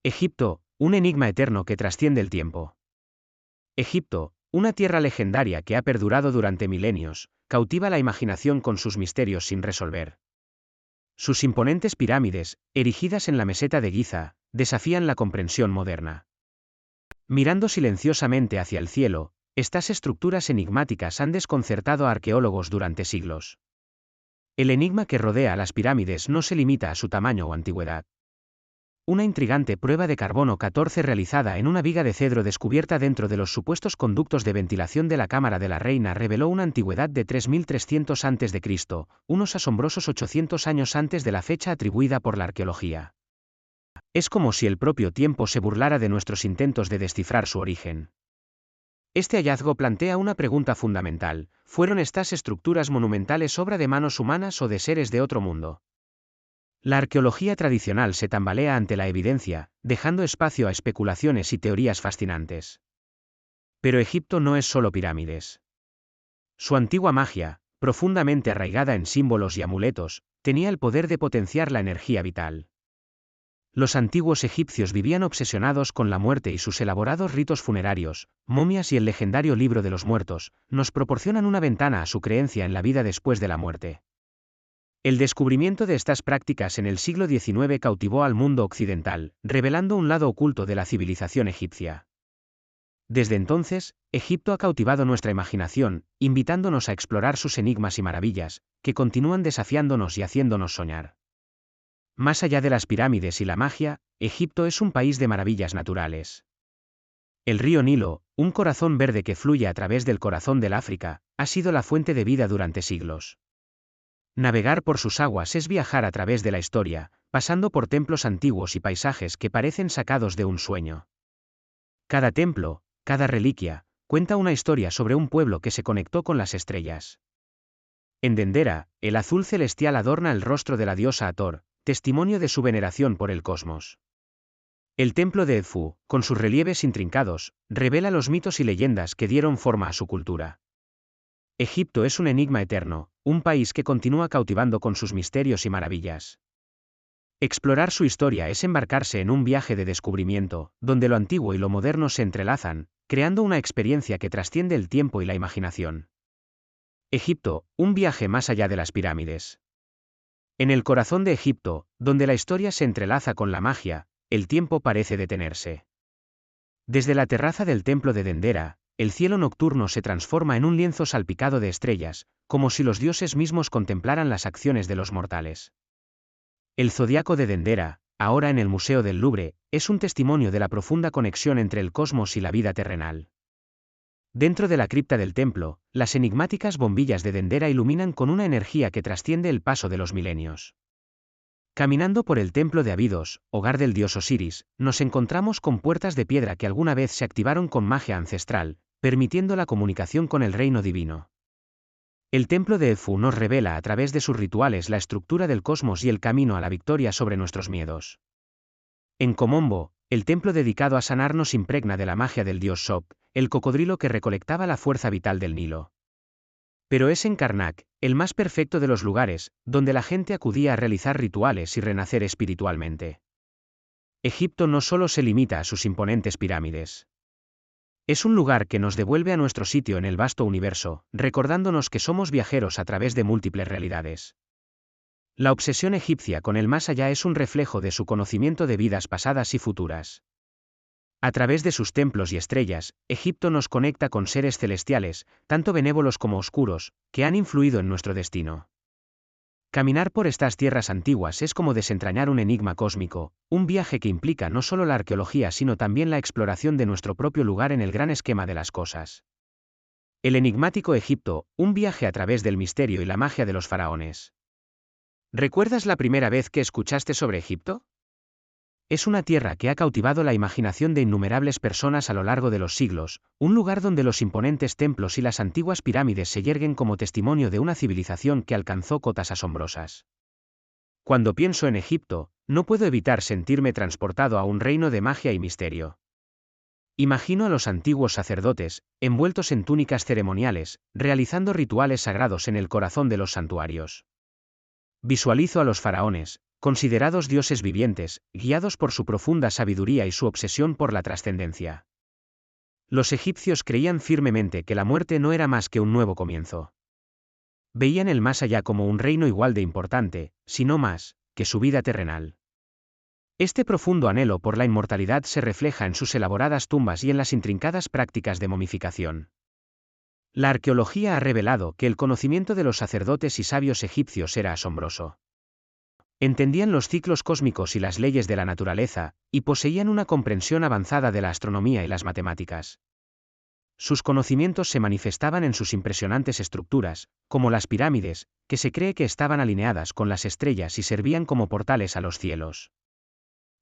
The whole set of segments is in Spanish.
Egipto, un enigma eterno que trasciende el tiempo. Egipto, una tierra legendaria que ha perdurado durante milenios, cautiva la imaginación con sus misterios sin resolver. Sus imponentes pirámides, erigidas en la meseta de Giza, desafían la comprensión moderna. Mirando silenciosamente hacia el cielo, estas estructuras enigmáticas han desconcertado a arqueólogos durante siglos. El enigma que rodea a las pirámides no se limita a su tamaño o antigüedad. Una intrigante prueba de carbono 14 realizada en una viga de cedro descubierta dentro de los supuestos conductos de ventilación de la Cámara de la Reina reveló una antigüedad de 3300 a.C., unos asombrosos 800 años antes de la fecha atribuida por la arqueología. Es como si el propio tiempo se burlara de nuestros intentos de descifrar su origen. Este hallazgo plantea una pregunta fundamental: ¿fueron estas estructuras monumentales obra de manos humanas o de seres de otro mundo? La arqueología tradicional se tambalea ante la evidencia, dejando espacio a especulaciones y teorías fascinantes. Pero Egipto no es solo pirámides. Su antigua magia, profundamente arraigada en símbolos y amuletos, tenía el poder de potenciar la energía vital. Los antiguos egipcios vivían obsesionados con la muerte y sus elaborados ritos funerarios, momias y el legendario libro de los muertos, nos proporcionan una ventana a su creencia en la vida después de la muerte. El descubrimiento de estas prácticas en el siglo XIX cautivó al mundo occidental, revelando un lado oculto de la civilización egipcia. Desde entonces, Egipto ha cautivado nuestra imaginación, invitándonos a explorar sus enigmas y maravillas, que continúan desafiándonos y haciéndonos soñar. Más allá de las pirámides y la magia, Egipto es un país de maravillas naturales. El río Nilo, un corazón verde que fluye a través del corazón del África, ha sido la fuente de vida durante siglos. Navegar por sus aguas es viajar a través de la historia, pasando por templos antiguos y paisajes que parecen sacados de un sueño. Cada templo, cada reliquia, cuenta una historia sobre un pueblo que se conectó con las estrellas. En Dendera, el azul celestial adorna el rostro de la diosa Hathor, testimonio de su veneración por el cosmos. El templo de Edfu, con sus relieves intrincados, revela los mitos y leyendas que dieron forma a su cultura. Egipto es un enigma eterno, un país que continúa cautivando con sus misterios y maravillas. Explorar su historia es embarcarse en un viaje de descubrimiento, donde lo antiguo y lo moderno se entrelazan, creando una experiencia que trasciende el tiempo y la imaginación. Egipto, un viaje más allá de las pirámides. En el corazón de Egipto, donde la historia se entrelaza con la magia, el tiempo parece detenerse. Desde la terraza del templo de Dendera, el cielo nocturno se transforma en un lienzo salpicado de estrellas, como si los dioses mismos contemplaran las acciones de los mortales. El zodiaco de Dendera, ahora en el Museo del Louvre, es un testimonio de la profunda conexión entre el cosmos y la vida terrenal. Dentro de la cripta del templo, las enigmáticas bombillas de Dendera iluminan con una energía que trasciende el paso de los milenios. Caminando por el templo de Abidos, hogar del dios Osiris, nos encontramos con puertas de piedra que alguna vez se activaron con magia ancestral, permitiendo la comunicación con el reino divino. El templo de Edfu nos revela a través de sus rituales la estructura del cosmos y el camino a la victoria sobre nuestros miedos. En Komombo, el templo dedicado a sanar nos impregna de la magia del dios Sop, el cocodrilo que recolectaba la fuerza vital del Nilo. Pero es en Karnak, el más perfecto de los lugares, donde la gente acudía a realizar rituales y renacer espiritualmente. Egipto no solo se limita a sus imponentes pirámides. Es un lugar que nos devuelve a nuestro sitio en el vasto universo, recordándonos que somos viajeros a través de múltiples realidades. La obsesión egipcia con el más allá es un reflejo de su conocimiento de vidas pasadas y futuras. A través de sus templos y estrellas, Egipto nos conecta con seres celestiales, tanto benévolos como oscuros, que han influido en nuestro destino. Caminar por estas tierras antiguas es como desentrañar un enigma cósmico, un viaje que implica no solo la arqueología sino también la exploración de nuestro propio lugar en el gran esquema de las cosas. El enigmático Egipto, un viaje a través del misterio y la magia de los faraones. ¿Recuerdas la primera vez que escuchaste sobre Egipto? Es una tierra que ha cautivado la imaginación de innumerables personas a lo largo de los siglos, un lugar donde los imponentes templos y las antiguas pirámides se yerguen como testimonio de una civilización que alcanzó cotas asombrosas. Cuando pienso en Egipto, no puedo evitar sentirme transportado a un reino de magia y misterio. Imagino a los antiguos sacerdotes, envueltos en túnicas ceremoniales, realizando rituales sagrados en el corazón de los santuarios. Visualizo a los faraones, considerados dioses vivientes, guiados por su profunda sabiduría y su obsesión por la trascendencia. Los egipcios creían firmemente que la muerte no era más que un nuevo comienzo. Veían el más allá como un reino igual de importante, si no más, que su vida terrenal. Este profundo anhelo por la inmortalidad se refleja en sus elaboradas tumbas y en las intrincadas prácticas de momificación. La arqueología ha revelado que el conocimiento de los sacerdotes y sabios egipcios era asombroso. Entendían los ciclos cósmicos y las leyes de la naturaleza, y poseían una comprensión avanzada de la astronomía y las matemáticas. Sus conocimientos se manifestaban en sus impresionantes estructuras, como las pirámides, que se cree que estaban alineadas con las estrellas y servían como portales a los cielos.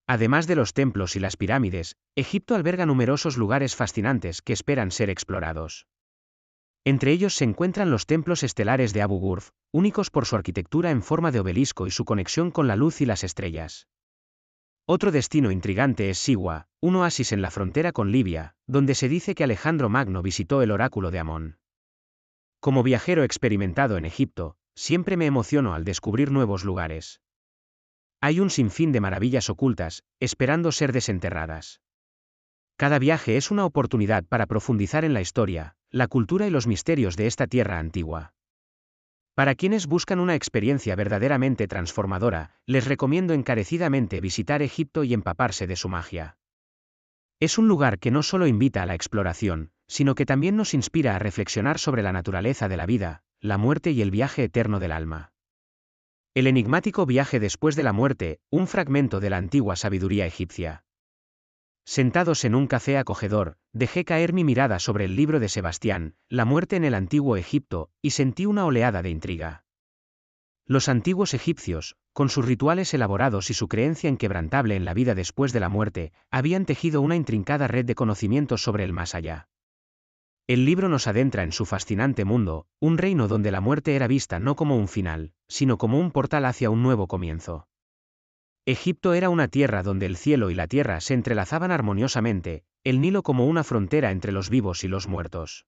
Además de los templos y las pirámides, Egipto alberga numerosos lugares fascinantes que esperan ser explorados. Entre ellos se encuentran los templos estelares de Abu Ghurf, únicos por su arquitectura en forma de obelisco y su conexión con la luz y las estrellas. Otro destino intrigante es Siwa, un oasis en la frontera con Libia, donde se dice que Alejandro Magno visitó el oráculo de Amón. Como viajero experimentado en Egipto, siempre me emociono al descubrir nuevos lugares. Hay un sinfín de maravillas ocultas, esperando ser desenterradas. Cada viaje es una oportunidad para profundizar en la historia, la cultura y los misterios de esta tierra antigua. Para quienes buscan una experiencia verdaderamente transformadora, les recomiendo encarecidamente visitar Egipto y empaparse de su magia. Es un lugar que no solo invita a la exploración, sino que también nos inspira a reflexionar sobre la naturaleza de la vida, la muerte y el viaje eterno del alma. El enigmático viaje después de la muerte, un fragmento de la antigua sabiduría egipcia. Sentados en un café acogedor, dejé caer mi mirada sobre el libro de Sebastián, La muerte en el antiguo Egipto, y sentí una oleada de intriga. Los antiguos egipcios, con sus rituales elaborados y su creencia inquebrantable en la vida después de la muerte, habían tejido una intrincada red de conocimientos sobre el más allá. El libro nos adentra en su fascinante mundo, un reino donde la muerte era vista no como un final, sino como un portal hacia un nuevo comienzo. Egipto era una tierra donde el cielo y la tierra se entrelazaban armoniosamente, el Nilo como una frontera entre los vivos y los muertos.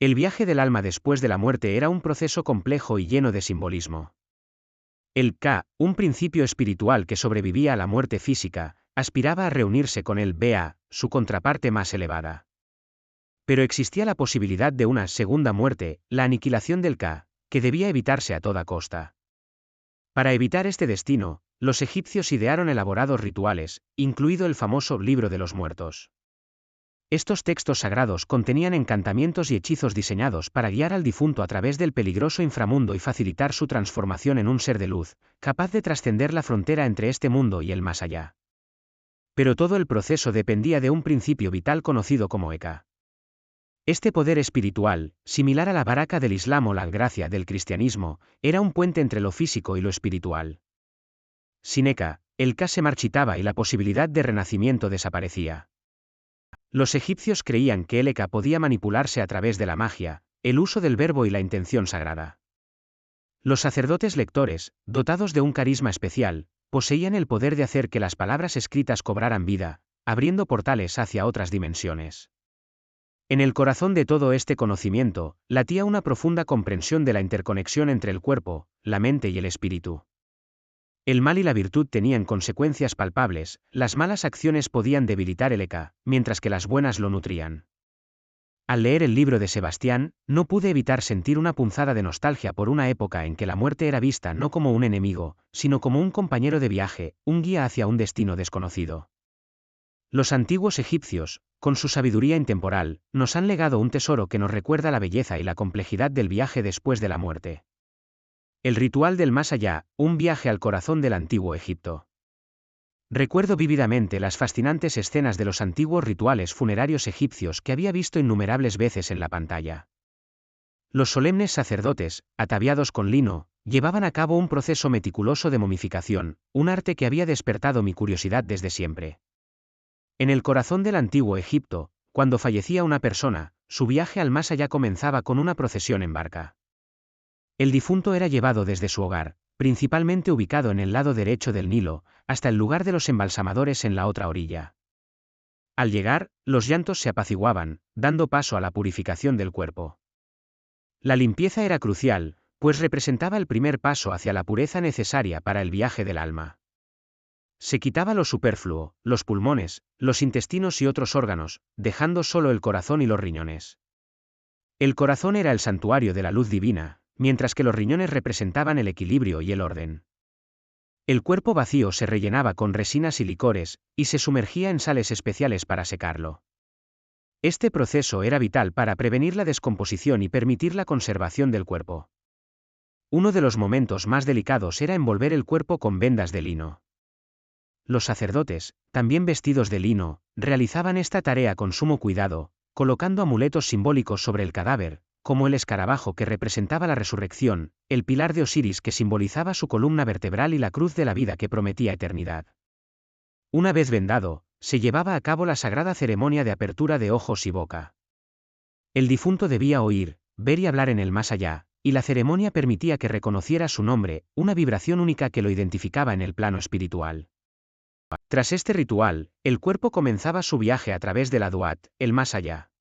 El viaje del alma después de la muerte era un proceso complejo y lleno de simbolismo. El Ka, un principio espiritual que sobrevivía a la muerte física, aspiraba a reunirse con el Bea, su contraparte más elevada. Pero existía la posibilidad de una segunda muerte, la aniquilación del Ka, que debía evitarse a toda costa. Para evitar este destino, los egipcios idearon elaborados rituales, incluido el famoso Libro de los Muertos. Estos textos sagrados contenían encantamientos y hechizos diseñados para guiar al difunto a través del peligroso inframundo y facilitar su transformación en un ser de luz, capaz de trascender la frontera entre este mundo y el más allá. Pero todo el proceso dependía de un principio vital conocido como Eka. Este poder espiritual, similar a la baraka del Islam o la gracia del cristianismo, era un puente entre lo físico y lo espiritual. Sin Eka, el Ka se marchitaba y la posibilidad de renacimiento desaparecía. Los egipcios creían que el Eka podía manipularse a través de la magia, el uso del verbo y la intención sagrada. Los sacerdotes lectores, dotados de un carisma especial, poseían el poder de hacer que las palabras escritas cobraran vida, abriendo portales hacia otras dimensiones. En el corazón de todo este conocimiento, latía una profunda comprensión de la interconexión entre el cuerpo, la mente y el espíritu. El mal y la virtud tenían consecuencias palpables, las malas acciones podían debilitar el Eka, mientras que las buenas lo nutrían. Al leer el libro de Sebastián, no pude evitar sentir una punzada de nostalgia por una época en que la muerte era vista no como un enemigo, sino como un compañero de viaje, un guía hacia un destino desconocido. Los antiguos egipcios, con su sabiduría intemporal, nos han legado un tesoro que nos recuerda la belleza y la complejidad del viaje después de la muerte. El ritual del más allá, un viaje al corazón del antiguo Egipto. Recuerdo vívidamente las fascinantes escenas de los antiguos rituales funerarios egipcios que había visto innumerables veces en la pantalla. Los solemnes sacerdotes, ataviados con lino, llevaban a cabo un proceso meticuloso de momificación, un arte que había despertado mi curiosidad desde siempre. En el corazón del antiguo Egipto, cuando fallecía una persona, su viaje al más allá comenzaba con una procesión en barca. El difunto era llevado desde su hogar, principalmente ubicado en el lado derecho del Nilo, hasta el lugar de los embalsamadores en la otra orilla. Al llegar, los llantos se apaciguaban, dando paso a la purificación del cuerpo. La limpieza era crucial, pues representaba el primer paso hacia la pureza necesaria para el viaje del alma. Se quitaba lo superfluo, los pulmones, los intestinos y otros órganos, dejando solo el corazón y los riñones. El corazón era el santuario de la luz divina, mientras que los riñones representaban el equilibrio y el orden. El cuerpo vacío se rellenaba con resinas y licores, y se sumergía en sales especiales para secarlo. Este proceso era vital para prevenir la descomposición y permitir la conservación del cuerpo. Uno de los momentos más delicados era envolver el cuerpo con vendas de lino. Los sacerdotes, también vestidos de lino, realizaban esta tarea con sumo cuidado, colocando amuletos simbólicos sobre el cadáver, como el escarabajo que representaba la resurrección, el pilar de Osiris que simbolizaba su columna vertebral y la cruz de la vida que prometía eternidad. Una vez vendado, se llevaba a cabo la sagrada ceremonia de apertura de ojos y boca. El difunto debía oír, ver y hablar en el más allá, y la ceremonia permitía que reconociera su nombre, una vibración única que lo identificaba en el plano espiritual. Tras este ritual, el cuerpo comenzaba su viaje a través de la Duat, el más allá.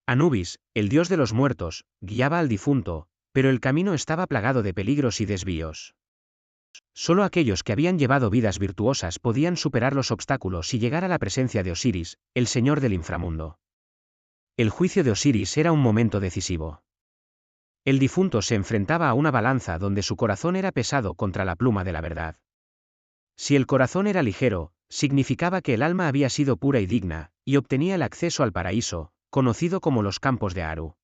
Anubis, el dios de los muertos, guiaba al difunto, pero el camino estaba plagado de peligros y desvíos. Solo aquellos que habían llevado vidas virtuosas podían superar los obstáculos y llegar a la presencia de Osiris, el señor del inframundo. El juicio de Osiris era un momento decisivo. El difunto se enfrentaba a una balanza donde su corazón era pesado contra la pluma de la verdad. Si el corazón era ligero, significaba que el alma había sido pura y digna, y obtenía el acceso al paraíso, conocido como los campos de Aru.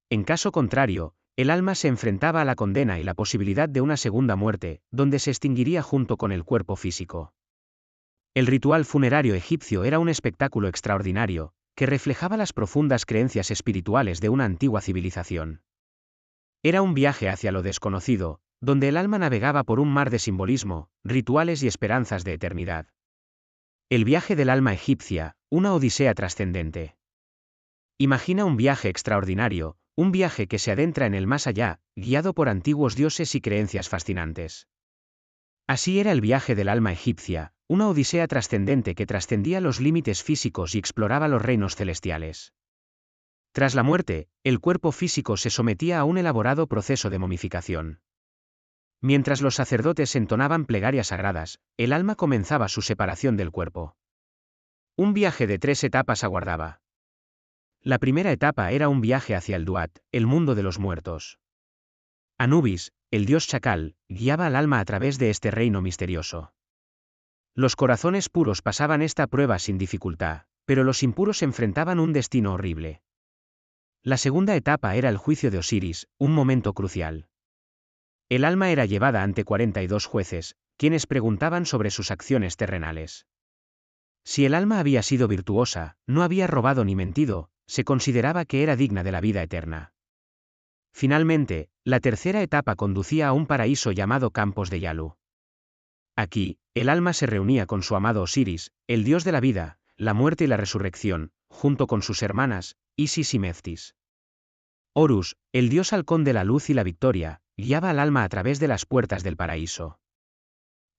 En caso contrario, el alma se enfrentaba a la condena y la posibilidad de una segunda muerte, donde se extinguiría junto con el cuerpo físico. El ritual funerario egipcio era un espectáculo extraordinario, que reflejaba las profundas creencias espirituales de una antigua civilización. Era un viaje hacia lo desconocido, donde el alma navegaba por un mar de simbolismo, rituales y esperanzas de eternidad. El viaje del alma egipcia, una odisea trascendente. Imagina un viaje extraordinario, un viaje que se adentra en el más allá, guiado por antiguos dioses y creencias fascinantes. Así era el viaje del alma egipcia, una odisea trascendente que trascendía los límites físicos y exploraba los reinos celestiales. Tras la muerte, el cuerpo físico se sometía a un elaborado proceso de momificación. Mientras los sacerdotes entonaban plegarias sagradas, el alma comenzaba su separación del cuerpo. Un viaje de 3 etapas aguardaba. La primera etapa era un viaje hacia el Duat, el mundo de los muertos. Anubis, el dios chacal, guiaba al alma a través de este reino misterioso. Los corazones puros pasaban esta prueba sin dificultad, pero los impuros enfrentaban un destino horrible. La segunda etapa era el juicio de Osiris, un momento crucial. El alma era llevada ante 42 jueces, quienes preguntaban sobre sus acciones terrenales. Si el alma había sido virtuosa, no había robado ni mentido, se consideraba que era digna de la vida eterna. Finalmente, la tercera etapa conducía a un paraíso llamado Campos de Yalu. Aquí, el alma se reunía con su amado Osiris, el dios de la vida, la muerte y la resurrección, junto con sus hermanas, Isis y Meftis. Horus, el dios halcón de la luz y la victoria, guiaba al alma a través de las puertas del paraíso.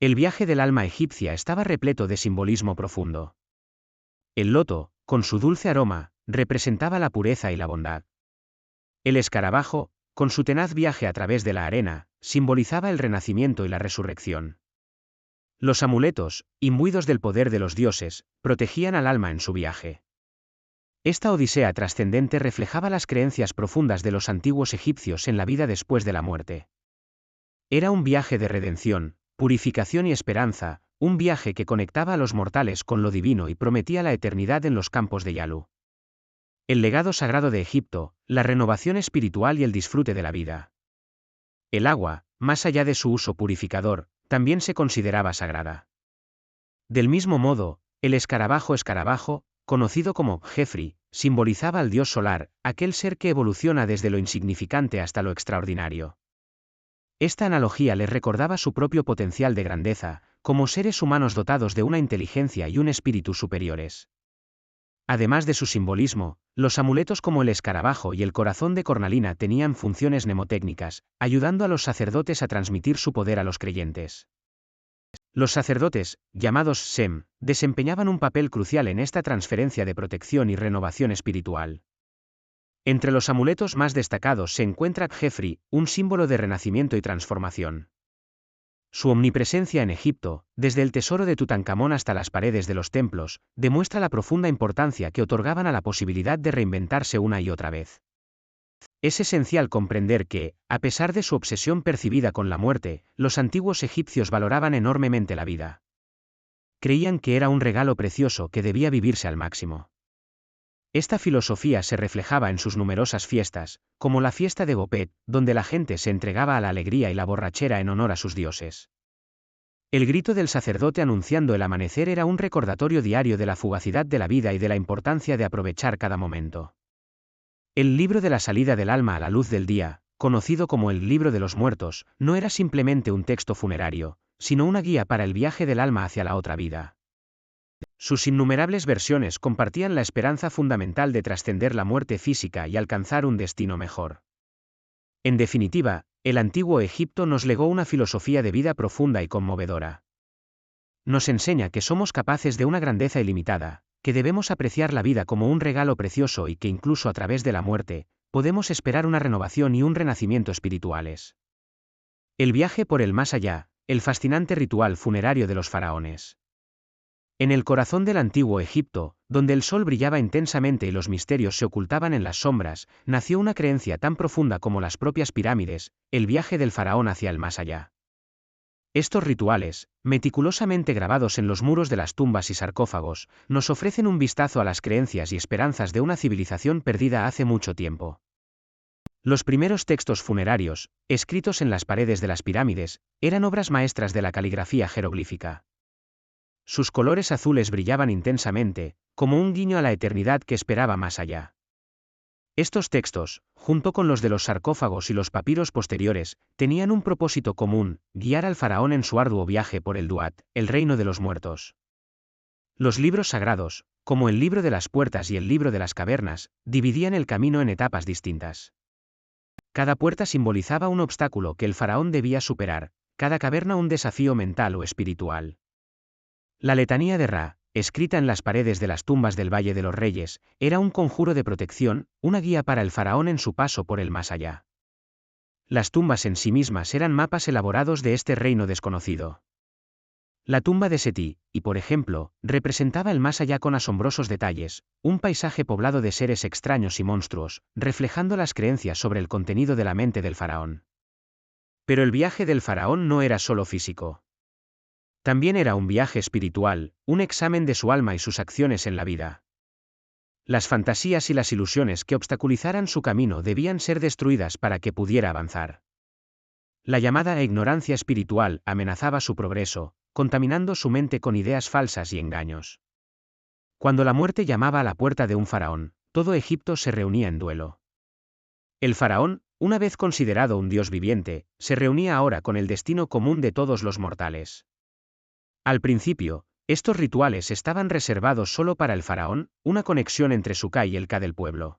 El viaje del alma egipcia estaba repleto de simbolismo profundo. El loto, con su dulce aroma, representaba la pureza y la bondad. El escarabajo, con su tenaz viaje a través de la arena, simbolizaba el renacimiento y la resurrección. Los amuletos, imbuidos del poder de los dioses, protegían al alma en su viaje. Esta odisea trascendente reflejaba las creencias profundas de los antiguos egipcios en la vida después de la muerte. Era un viaje de redención, purificación y esperanza, un viaje que conectaba a los mortales con lo divino y prometía la eternidad en los campos de Yalu. El legado sagrado de Egipto, la renovación espiritual y el disfrute de la vida. El agua, más allá de su uso purificador, también se consideraba sagrada. Del mismo modo, el escarabajo, conocido como Jefri, simbolizaba al dios solar, aquel ser que evoluciona desde lo insignificante hasta lo extraordinario. Esta analogía les recordaba su propio potencial de grandeza, como seres humanos dotados de una inteligencia y un espíritu superiores. Además de su simbolismo, los amuletos como el escarabajo y el corazón de cornalina tenían funciones mnemotécnicas, ayudando a los sacerdotes a transmitir su poder a los creyentes. Los sacerdotes, llamados Sem, desempeñaban un papel crucial en esta transferencia de protección y renovación espiritual. Entre los amuletos más destacados se encuentra Khefri, un símbolo de renacimiento y transformación. Su omnipresencia en Egipto, desde el tesoro de Tutankamón hasta las paredes de los templos, demuestra la profunda importancia que otorgaban a la posibilidad de reinventarse una y otra vez. Es esencial comprender que, a pesar de su obsesión percibida con la muerte, los antiguos egipcios valoraban enormemente la vida. Creían que era un regalo precioso que debía vivirse al máximo. Esta filosofía se reflejaba en sus numerosas fiestas, como la fiesta de Gopet, donde la gente se entregaba a la alegría y la borrachera en honor a sus dioses. El grito del sacerdote anunciando el amanecer era un recordatorio diario de la fugacidad de la vida y de la importancia de aprovechar cada momento. El libro de la salida del alma a la luz del día, conocido como el libro de los muertos, no era simplemente un texto funerario, sino una guía para el viaje del alma hacia la otra vida. Sus innumerables versiones compartían la esperanza fundamental de trascender la muerte física y alcanzar un destino mejor. En definitiva, el antiguo Egipto nos legó una filosofía de vida profunda y conmovedora. Nos enseña que somos capaces de una grandeza ilimitada, que debemos apreciar la vida como un regalo precioso y que incluso a través de la muerte, podemos esperar una renovación y un renacimiento espirituales. El viaje por el más allá, el fascinante ritual funerario de los faraones. En el corazón del antiguo Egipto, donde el sol brillaba intensamente y los misterios se ocultaban en las sombras, nació una creencia tan profunda como las propias pirámides, el viaje del faraón hacia el más allá. Estos rituales, meticulosamente grabados en los muros de las tumbas y sarcófagos, nos ofrecen un vistazo a las creencias y esperanzas de una civilización perdida hace mucho tiempo. Los primeros textos funerarios, escritos en las paredes de las pirámides, eran obras maestras de la caligrafía jeroglífica. Sus colores azules brillaban intensamente, como un guiño a la eternidad que esperaba más allá. Estos textos, junto con los de los sarcófagos y los papiros posteriores, tenían un propósito común: guiar al faraón en su arduo viaje por el Duat, el reino de los muertos. Los libros sagrados, como el libro de las puertas y el libro de las cavernas, dividían el camino en etapas distintas. Cada puerta simbolizaba un obstáculo que el faraón debía superar, cada caverna un desafío mental o espiritual. La letanía de Ra, escrita en las paredes de las tumbas del Valle de los Reyes, era un conjuro de protección, una guía para el faraón en su paso por el más allá. Las tumbas en sí mismas eran mapas elaborados de este reino desconocido. La tumba de Seti, y por ejemplo, representaba el más allá con asombrosos detalles, un paisaje poblado de seres extraños y monstruos, reflejando las creencias sobre el contenido de la mente del faraón. Pero el viaje del faraón no era solo físico. También era un viaje espiritual, un examen de su alma y sus acciones en la vida. Las fantasías y las ilusiones que obstaculizaran su camino debían ser destruidas para que pudiera avanzar. La llamada ignorancia espiritual amenazaba su progreso, contaminando su mente con ideas falsas y engaños. Cuando la muerte llamaba a la puerta de un faraón, todo Egipto se reunía en duelo. El faraón, una vez considerado un dios viviente, se reunía ahora con el destino común de todos los mortales. Al principio, estos rituales estaban reservados solo para el faraón, una conexión entre su Ka y el Ka del pueblo.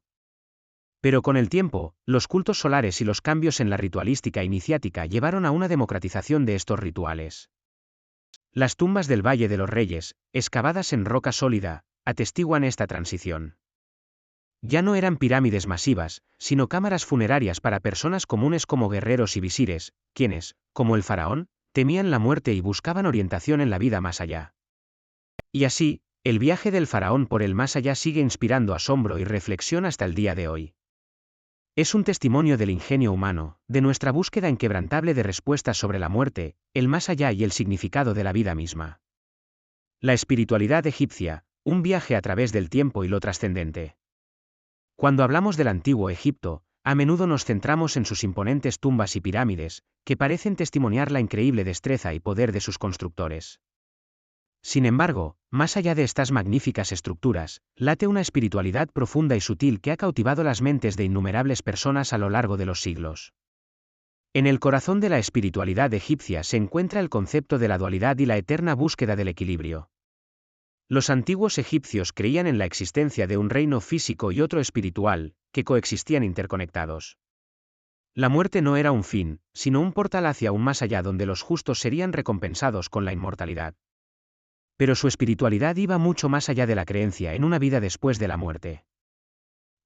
Pero con el tiempo, los cultos solares y los cambios en la ritualística iniciática llevaron a una democratización de estos rituales. Las tumbas del Valle de los Reyes, excavadas en roca sólida, atestiguan esta transición. Ya no eran pirámides masivas, sino cámaras funerarias para personas comunes como guerreros y visires, quienes, como el faraón, temían la muerte y buscaban orientación en la vida más allá. Y así, el viaje del faraón por el más allá sigue inspirando asombro y reflexión hasta el día de hoy. Es un testimonio del ingenio humano, de nuestra búsqueda inquebrantable de respuestas sobre la muerte, el más allá y el significado de la vida misma. La espiritualidad egipcia, un viaje a través del tiempo y lo trascendente. Cuando hablamos del antiguo Egipto, a menudo nos centramos en sus imponentes tumbas y pirámides, que parecen testimoniar la increíble destreza y poder de sus constructores. Sin embargo, más allá de estas magníficas estructuras, late una espiritualidad profunda y sutil que ha cautivado las mentes de innumerables personas a lo largo de los siglos. En el corazón de la espiritualidad egipcia se encuentra el concepto de la dualidad y la eterna búsqueda del equilibrio. Los antiguos egipcios creían en la existencia de un reino físico y otro espiritual, que coexistían interconectados. La muerte no era un fin, sino un portal hacia un más allá donde los justos serían recompensados con la inmortalidad. Pero su espiritualidad iba mucho más allá de la creencia en una vida después de la muerte.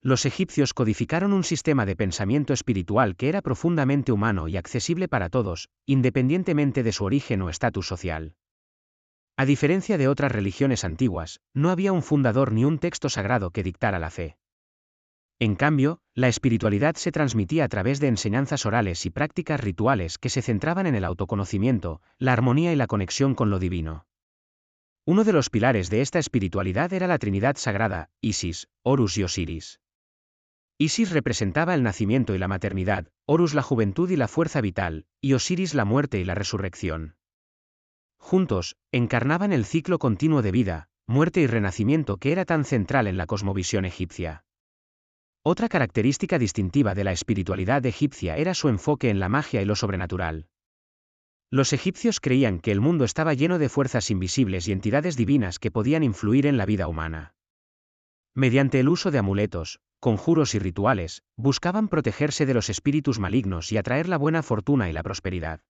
Los egipcios codificaron un sistema de pensamiento espiritual que era profundamente humano y accesible para todos, independientemente de su origen o estatus social. A diferencia de otras religiones antiguas, no había un fundador ni un texto sagrado que dictara la fe. En cambio, la espiritualidad se transmitía a través de enseñanzas orales y prácticas rituales que se centraban en el autoconocimiento, la armonía y la conexión con lo divino. Uno de los pilares de esta espiritualidad era la Trinidad Sagrada, Isis, Horus y Osiris. Isis representaba el nacimiento y la maternidad, Horus la juventud y la fuerza vital, y Osiris la muerte y la resurrección. Juntos, encarnaban el ciclo continuo de vida, muerte y renacimiento que era tan central en la cosmovisión egipcia. Otra característica distintiva de la espiritualidad egipcia era su enfoque en la magia y lo sobrenatural. Los egipcios creían que el mundo estaba lleno de fuerzas invisibles y entidades divinas que podían influir en la vida humana. Mediante el uso de amuletos, conjuros y rituales, buscaban protegerse de los espíritus malignos y atraer la buena fortuna y la prosperidad.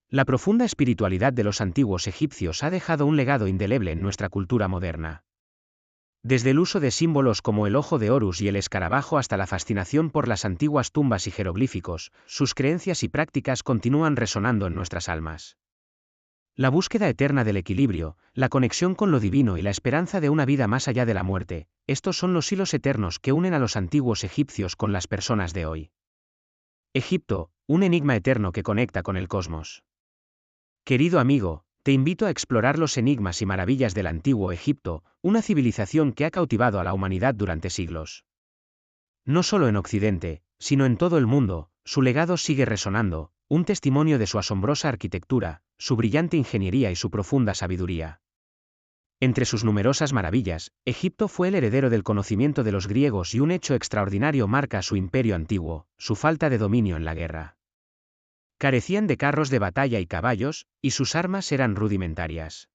La profunda espiritualidad de los antiguos egipcios ha dejado un legado indeleble en nuestra cultura moderna. Desde el uso de símbolos como el ojo de Horus y el escarabajo hasta la fascinación por las antiguas tumbas y jeroglíficos, sus creencias y prácticas continúan resonando en nuestras almas. La búsqueda eterna del equilibrio, la conexión con lo divino y la esperanza de una vida más allá de la muerte, estos son los hilos eternos que unen a los antiguos egipcios con las personas de hoy. Egipto, un enigma eterno que conecta con el cosmos. Querido amigo, te invito a explorar los enigmas y maravillas del antiguo Egipto, una civilización que ha cautivado a la humanidad durante siglos. No solo en Occidente, sino en todo el mundo, su legado sigue resonando, un testimonio de su asombrosa arquitectura, su brillante ingeniería y su profunda sabiduría. Entre sus numerosas maravillas, Egipto fue el heredero del conocimiento de los griegos y un hecho extraordinario marca su imperio antiguo, su falta de dominio en la guerra. Carecían de carros de batalla y caballos, y sus armas eran rudimentarias.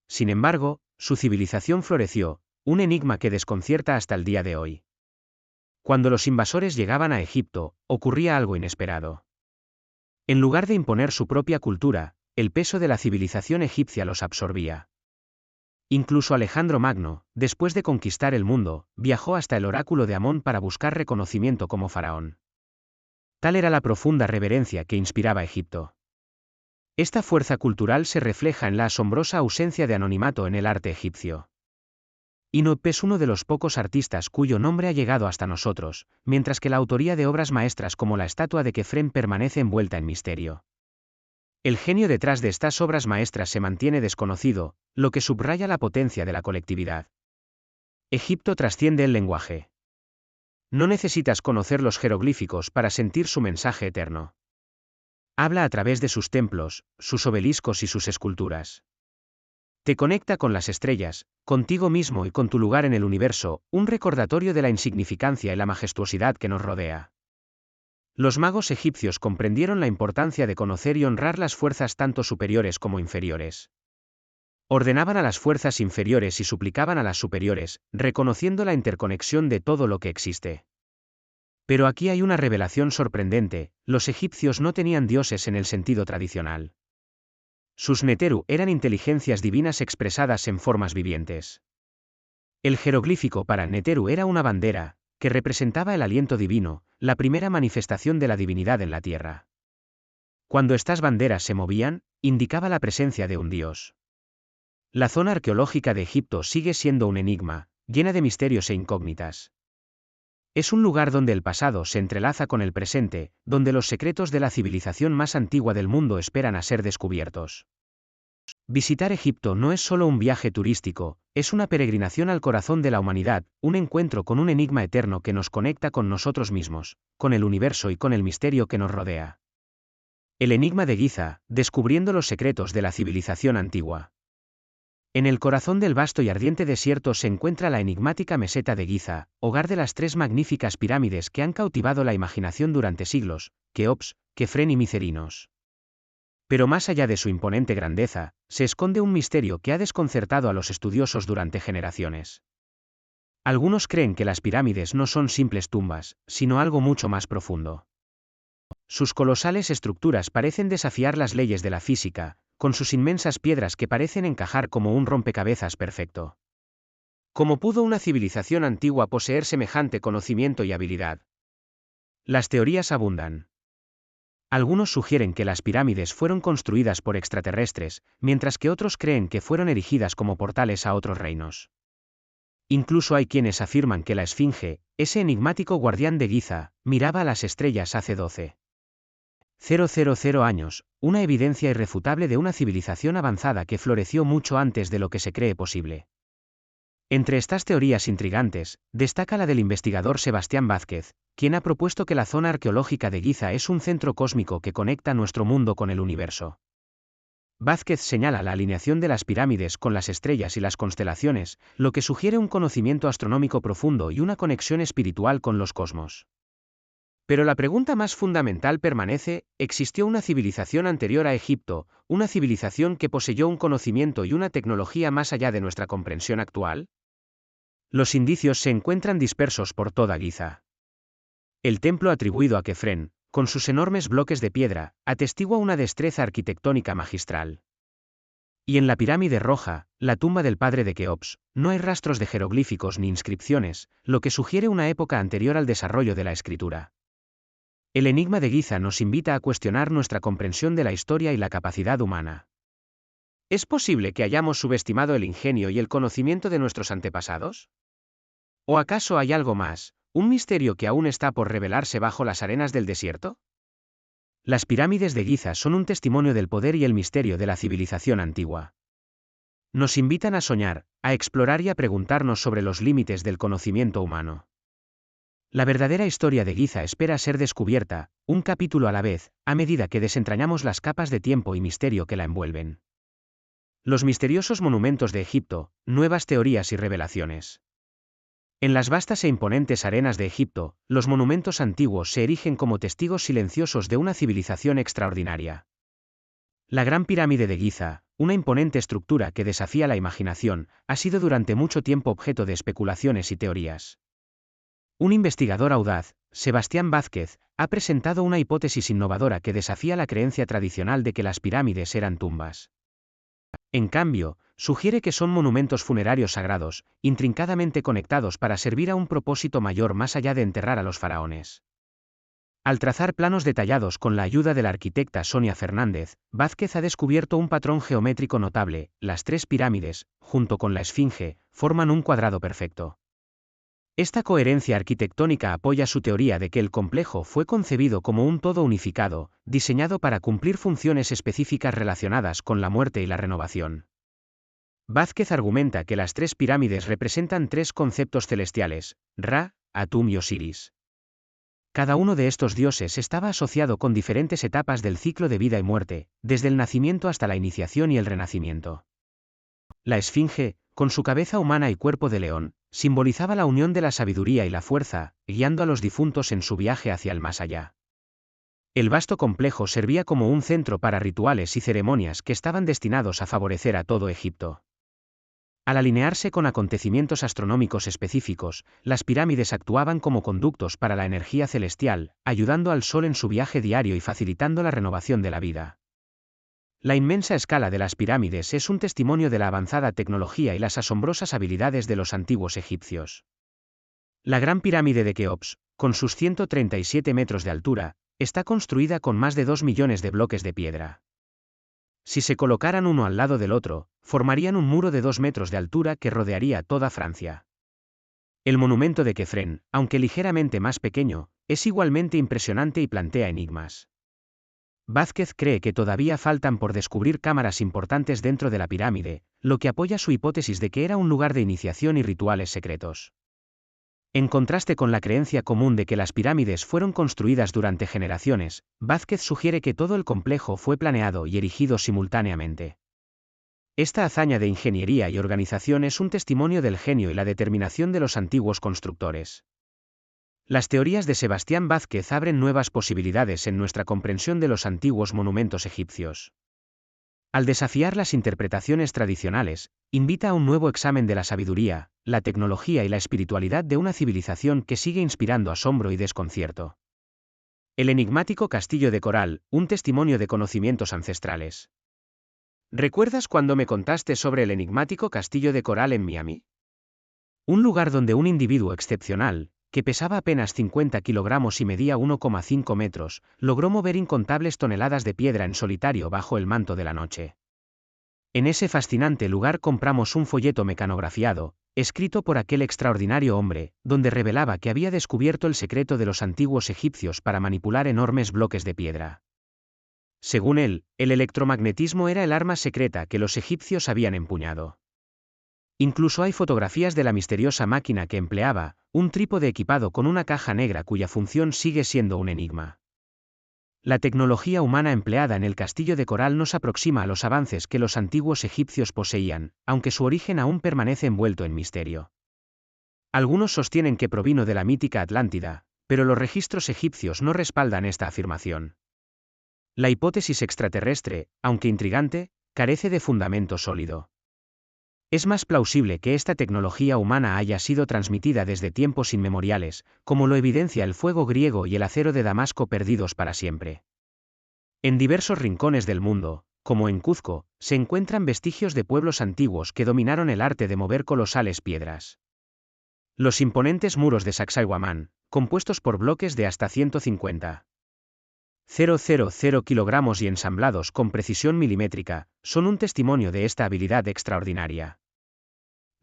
Sin embargo, su civilización floreció, un enigma que desconcierta hasta el día de hoy. Cuando los invasores llegaban a Egipto, ocurría algo inesperado. En lugar de imponer su propia cultura, el peso de la civilización egipcia los absorbía. Incluso Alejandro Magno, después de conquistar el mundo, viajó hasta el oráculo de Amón para buscar reconocimiento como faraón. Tal era la profunda reverencia que inspiraba a Egipto. Esta fuerza cultural se refleja en la asombrosa ausencia de anonimato en el arte egipcio. Inop es uno de los pocos artistas cuyo nombre ha llegado hasta nosotros, mientras que la autoría de obras maestras como la estatua de Kefren permanece envuelta en misterio. El genio detrás de estas obras maestras se mantiene desconocido, lo que subraya la potencia de la colectividad. Egipto trasciende el lenguaje. No necesitas conocer los jeroglíficos para sentir su mensaje eterno. Habla a través de sus templos, sus obeliscos y sus esculturas. Te conecta con las estrellas, contigo mismo y con tu lugar en el universo, un recordatorio de la insignificancia y la majestuosidad que nos rodea. Los magos egipcios comprendieron la importancia de conocer y honrar las fuerzas tanto superiores como inferiores. Ordenaban a las fuerzas inferiores y suplicaban a las superiores, reconociendo la interconexión de todo lo que existe. Pero aquí hay una revelación sorprendente: los egipcios no tenían dioses en el sentido tradicional. Sus Neteru eran inteligencias divinas expresadas en formas vivientes. El jeroglífico para Neteru era una bandera, que representaba el aliento divino, la primera manifestación de la divinidad en la tierra. Cuando estas banderas se movían, indicaba la presencia de un dios. La zona arqueológica de Egipto sigue siendo un enigma, llena de misterios e incógnitas. Es un lugar donde el pasado se entrelaza con el presente, donde los secretos de la civilización más antigua del mundo esperan a ser descubiertos. Visitar Egipto no es solo un viaje turístico, es una peregrinación al corazón de la humanidad, un encuentro con un enigma eterno que nos conecta con nosotros mismos, con el universo y con el misterio que nos rodea. El enigma de Giza, descubriendo los secretos de la civilización antigua. En el corazón del vasto y ardiente desierto se encuentra la enigmática meseta de Giza, hogar de las tres magníficas pirámides que han cautivado la imaginación durante siglos, Keops, Kefren y Micerinos. Pero más allá de su imponente grandeza, se esconde un misterio que ha desconcertado a los estudiosos durante generaciones. Algunos creen que las pirámides no son simples tumbas, sino algo mucho más profundo. Sus colosales estructuras parecen desafiar las leyes de la física, con sus inmensas piedras que parecen encajar como un rompecabezas perfecto. ¿Cómo pudo una civilización antigua poseer semejante conocimiento y habilidad? Las teorías abundan. Algunos sugieren que las pirámides fueron construidas por extraterrestres, mientras que otros creen que fueron erigidas como portales a otros reinos. Incluso hay quienes afirman que la Esfinge, ese enigmático guardián de Giza, miraba a las estrellas hace 12.000 años, una evidencia irrefutable de una civilización avanzada que floreció mucho antes de lo que se cree posible. Entre estas teorías intrigantes, destaca la del investigador Sebastián Vázquez, quien ha propuesto que la zona arqueológica de Giza es un centro cósmico que conecta nuestro mundo con el universo. Vázquez señala la alineación de las pirámides con las estrellas y las constelaciones, lo que sugiere un conocimiento astronómico profundo y una conexión espiritual con los cosmos. Pero la pregunta más fundamental permanece: ¿existió una civilización anterior a Egipto, una civilización que poseyó un conocimiento y una tecnología más allá de nuestra comprensión actual? Los indicios se encuentran dispersos por toda Giza. El templo atribuido a Kefren, con sus enormes bloques de piedra, atestigua una destreza arquitectónica magistral. Y en la pirámide roja, la tumba del padre de Keops, no hay rastros de jeroglíficos ni inscripciones, lo que sugiere una época anterior al desarrollo de la escritura. El enigma de Giza nos invita a cuestionar nuestra comprensión de la historia y la capacidad humana. ¿Es posible que hayamos subestimado el ingenio y el conocimiento de nuestros antepasados? ¿O acaso hay algo más, un misterio que aún está por revelarse bajo las arenas del desierto? Las pirámides de Giza son un testimonio del poder y el misterio de la civilización antigua. Nos invitan a soñar, a explorar y a preguntarnos sobre los límites del conocimiento humano. La verdadera historia de Giza espera ser descubierta, un capítulo a la vez, a medida que desentrañamos las capas de tiempo y misterio que la envuelven. Los misteriosos monumentos de Egipto, nuevas teorías y revelaciones. En las vastas e imponentes arenas de Egipto, los monumentos antiguos se erigen como testigos silenciosos de una civilización extraordinaria. La Gran Pirámide de Giza, una imponente estructura que desafía la imaginación, ha sido durante mucho tiempo objeto de especulaciones y teorías. Un investigador audaz, Sebastián Vázquez, ha presentado una hipótesis innovadora que desafía la creencia tradicional de que las pirámides eran tumbas. En cambio, sugiere que son monumentos funerarios sagrados, intrincadamente conectados para servir a un propósito mayor más allá de enterrar a los faraones. Al trazar planos detallados con la ayuda de la arquitecta Sonia Fernández, Vázquez ha descubierto un patrón geométrico notable: las tres pirámides, junto con la Esfinge, forman un cuadrado perfecto. Esta coherencia arquitectónica apoya su teoría de que el complejo fue concebido como un todo unificado, diseñado para cumplir funciones específicas relacionadas con la muerte y la renovación. Vázquez argumenta que las tres pirámides representan tres conceptos celestiales: Ra, Atum y Osiris. Cada uno de estos dioses estaba asociado con diferentes etapas del ciclo de vida y muerte, desde el nacimiento hasta la iniciación y el renacimiento. La Esfinge, con su cabeza humana y cuerpo de león, simbolizaba la unión de la sabiduría y la fuerza, guiando a los difuntos en su viaje hacia el más allá. El vasto complejo servía como un centro para rituales y ceremonias que estaban destinados a favorecer a todo Egipto. Al alinearse con acontecimientos astronómicos específicos, las pirámides actuaban como conductos para la energía celestial, ayudando al Sol en su viaje diario y facilitando la renovación de la vida. La inmensa escala de las pirámides es un testimonio de la avanzada tecnología y las asombrosas habilidades de los antiguos egipcios. La Gran Pirámide de Keops, con sus 137 metros de altura, está construida con más de 2 millones de bloques de piedra. Si se colocaran uno al lado del otro, formarían un muro de 2 metros de altura que rodearía toda Francia. El monumento de Kefren, aunque ligeramente más pequeño, es igualmente impresionante y plantea enigmas. Vázquez cree que todavía faltan por descubrir cámaras importantes dentro de la pirámide, lo que apoya su hipótesis de que era un lugar de iniciación y rituales secretos. En contraste con la creencia común de que las pirámides fueron construidas durante generaciones, Vázquez sugiere que todo el complejo fue planeado y erigido simultáneamente. Esta hazaña de ingeniería y organización es un testimonio del genio y la determinación de los antiguos constructores. Las teorías de Sebastián Vázquez abren nuevas posibilidades en nuestra comprensión de los antiguos monumentos egipcios. Al desafiar las interpretaciones tradicionales, invita a un nuevo examen de la sabiduría, la tecnología y la espiritualidad de una civilización que sigue inspirando asombro y desconcierto. El enigmático castillo de coral, un testimonio de conocimientos ancestrales. ¿Recuerdas cuando me contaste sobre el enigmático castillo de coral en Miami? Un lugar donde un individuo excepcional, que pesaba apenas 50 kilogramos y medía 1,5 metros, logró mover incontables toneladas de piedra en solitario bajo el manto de la noche. En ese fascinante lugar compramos un folleto mecanografiado, escrito por aquel extraordinario hombre, donde revelaba que había descubierto el secreto de los antiguos egipcios para manipular enormes bloques de piedra. Según él, el electromagnetismo era el arma secreta que los egipcios habían empuñado. Incluso hay fotografías de la misteriosa máquina que empleaba, un trípode equipado con una caja negra cuya función sigue siendo un enigma. La tecnología humana empleada en el castillo de coral nos aproxima a los avances que los antiguos egipcios poseían, aunque su origen aún permanece envuelto en misterio. Algunos sostienen que provino de la mítica Atlántida, pero los registros egipcios no respaldan esta afirmación. La hipótesis extraterrestre, aunque intrigante, carece de fundamento sólido. Es más plausible que esta tecnología humana haya sido transmitida desde tiempos inmemoriales, como lo evidencia el fuego griego y el acero de Damasco perdidos para siempre. En diversos rincones del mundo, como en Cuzco, se encuentran vestigios de pueblos antiguos que dominaron el arte de mover colosales piedras. Los imponentes muros de Sacsayhuamán, compuestos por bloques de hasta 150,000 kilogramos y ensamblados con precisión milimétrica, son un testimonio de esta habilidad extraordinaria.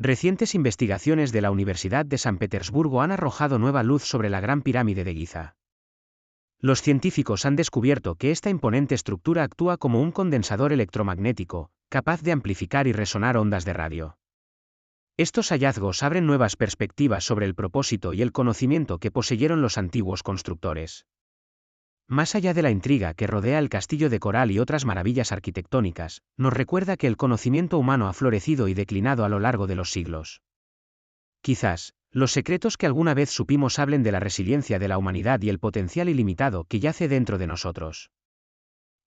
Recientes investigaciones de la Universidad de San Petersburgo han arrojado nueva luz sobre la Gran Pirámide de Giza. Los científicos han descubierto que esta imponente estructura actúa como un condensador electromagnético, capaz de amplificar y resonar ondas de radio. Estos hallazgos abren nuevas perspectivas sobre el propósito y el conocimiento que poseyeron los antiguos constructores. Más allá de la intriga que rodea el castillo de coral y otras maravillas arquitectónicas, nos recuerda que el conocimiento humano ha florecido y declinado a lo largo de los siglos. Quizás, los secretos que alguna vez supimos hablen de la resiliencia de la humanidad y el potencial ilimitado que yace dentro de nosotros.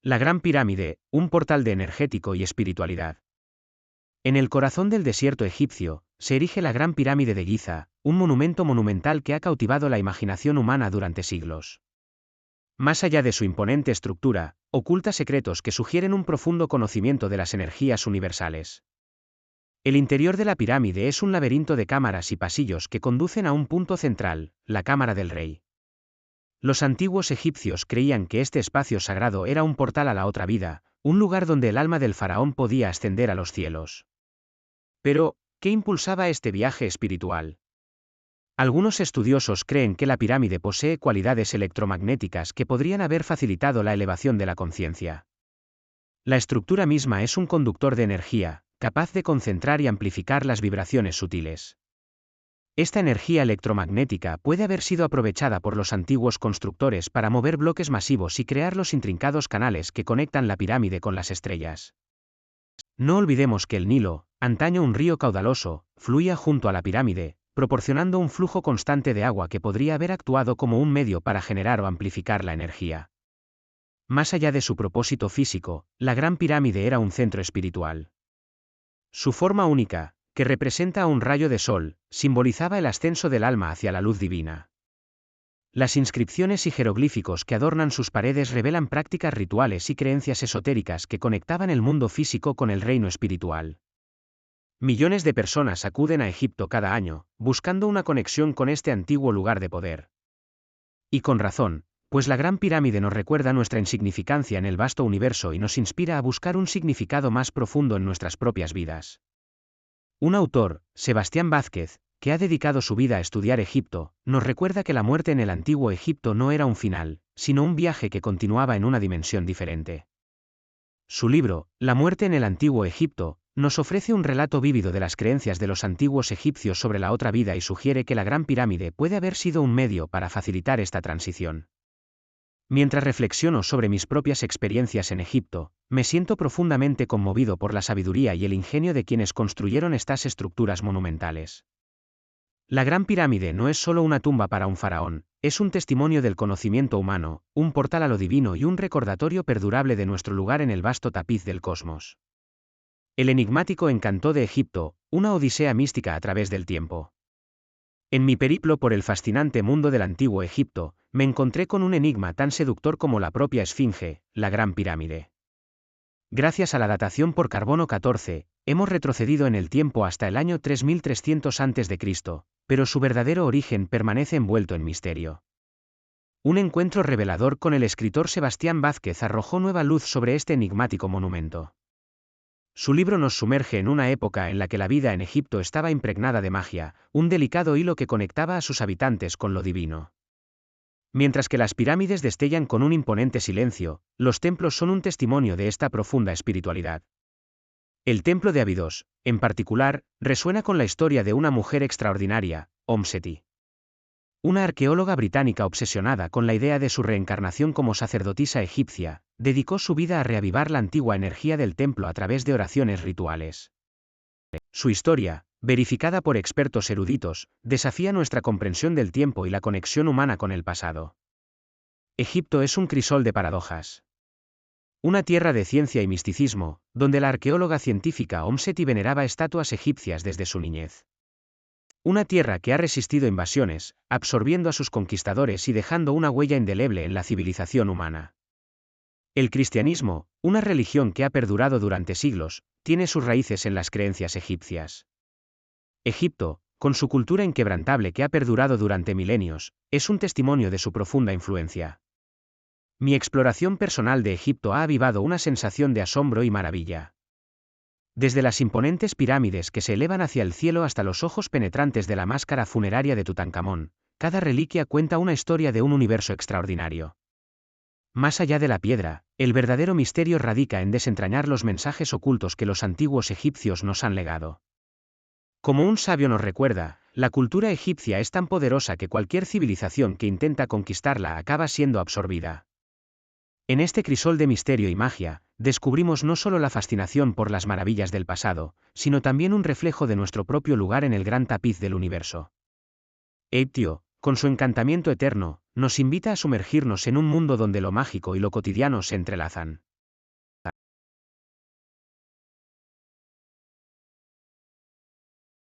La Gran Pirámide, un portal de energético y espiritualidad. En el corazón del desierto egipcio, se erige la Gran Pirámide de Giza, un monumento monumental que ha cautivado la imaginación humana durante siglos. Más allá de su imponente estructura, oculta secretos que sugieren un profundo conocimiento de las energías universales. El interior de la pirámide es un laberinto de cámaras y pasillos que conducen a un punto central, la cámara del rey. Los antiguos egipcios creían que este espacio sagrado era un portal a la otra vida, un lugar donde el alma del faraón podía ascender a los cielos. Pero, ¿qué impulsaba este viaje espiritual? Algunos estudiosos creen que la pirámide posee cualidades electromagnéticas que podrían haber facilitado la elevación de la conciencia. La estructura misma es un conductor de energía, capaz de concentrar y amplificar las vibraciones sutiles. Esta energía electromagnética puede haber sido aprovechada por los antiguos constructores para mover bloques masivos y crear los intrincados canales que conectan la pirámide con las estrellas. No olvidemos que el Nilo, antaño un río caudaloso, fluía junto a la pirámide, proporcionando un flujo constante de agua que podría haber actuado como un medio para generar o amplificar la energía. Más allá de su propósito físico, la Gran Pirámide era un centro espiritual. Su forma única, que representa a un rayo de sol, simbolizaba el ascenso del alma hacia la luz divina. Las inscripciones y jeroglíficos que adornan sus paredes revelan prácticas rituales y creencias esotéricas que conectaban el mundo físico con el reino espiritual. Millones de personas acuden a Egipto cada año, buscando una conexión con este antiguo lugar de poder. Y con razón, pues la Gran Pirámide nos recuerda nuestra insignificancia en el vasto universo y nos inspira a buscar un significado más profundo en nuestras propias vidas. Un autor, Sebastián Vázquez, que ha dedicado su vida a estudiar Egipto, nos recuerda que la muerte en el antiguo Egipto no era un final, sino un viaje que continuaba en una dimensión diferente. Su libro, La muerte en el antiguo Egipto, nos ofrece un relato vívido de las creencias de los antiguos egipcios sobre la otra vida y sugiere que la Gran Pirámide puede haber sido un medio para facilitar esta transición. Mientras reflexiono sobre mis propias experiencias en Egipto, me siento profundamente conmovido por la sabiduría y el ingenio de quienes construyeron estas estructuras monumentales. La Gran Pirámide no es solo una tumba para un faraón, es un testimonio del conocimiento humano, un portal a lo divino y un recordatorio perdurable de nuestro lugar en el vasto tapiz del cosmos. El enigmático encanto de Egipto, una odisea mística a través del tiempo. En mi periplo por el fascinante mundo del antiguo Egipto, me encontré con un enigma tan seductor como la propia Esfinge, la Gran Pirámide. Gracias a la datación por carbono 14, hemos retrocedido en el tiempo hasta el año 3300 a.C., pero su verdadero origen permanece envuelto en misterio. Un encuentro revelador con el escritor Sebastián Vázquez arrojó nueva luz sobre este enigmático monumento. Su libro nos sumerge en una época en la que la vida en Egipto estaba impregnada de magia, un delicado hilo que conectaba a sus habitantes con lo divino. Mientras que las pirámides destellan con un imponente silencio, los templos son un testimonio de esta profunda espiritualidad. El templo de Abidos, en particular, resuena con la historia de una mujer extraordinaria, Seti. Una arqueóloga británica obsesionada con la idea de su reencarnación como sacerdotisa egipcia, dedicó su vida a reavivar la antigua energía del templo a través de oraciones rituales. Su historia, verificada por expertos eruditos, desafía nuestra comprensión del tiempo y la conexión humana con el pasado. Egipto es un crisol de paradojas. Una tierra de ciencia y misticismo, donde la arqueóloga científica Seti veneraba estatuas egipcias desde su niñez. Una tierra que ha resistido invasiones, absorbiendo a sus conquistadores y dejando una huella indeleble en la civilización humana. El cristianismo, una religión que ha perdurado durante siglos, tiene sus raíces en las creencias egipcias. Egipto, con su cultura inquebrantable que ha perdurado durante milenios, es un testimonio de su profunda influencia. Mi exploración personal de Egipto ha avivado una sensación de asombro y maravilla. Desde las imponentes pirámides que se elevan hacia el cielo hasta los ojos penetrantes de la máscara funeraria de Tutankamón, cada reliquia cuenta una historia de un universo extraordinario. Más allá de la piedra, el verdadero misterio radica en desentrañar los mensajes ocultos que los antiguos egipcios nos han legado. Como un sabio nos recuerda, la cultura egipcia es tan poderosa que cualquier civilización que intenta conquistarla acaba siendo absorbida. En este crisol de misterio y magia, descubrimos no solo la fascinación por las maravillas del pasado, sino también un reflejo de nuestro propio lugar en el gran tapiz del universo. Egipto, con su encantamiento eterno, nos invita a sumergirnos en un mundo donde lo mágico y lo cotidiano se entrelazan.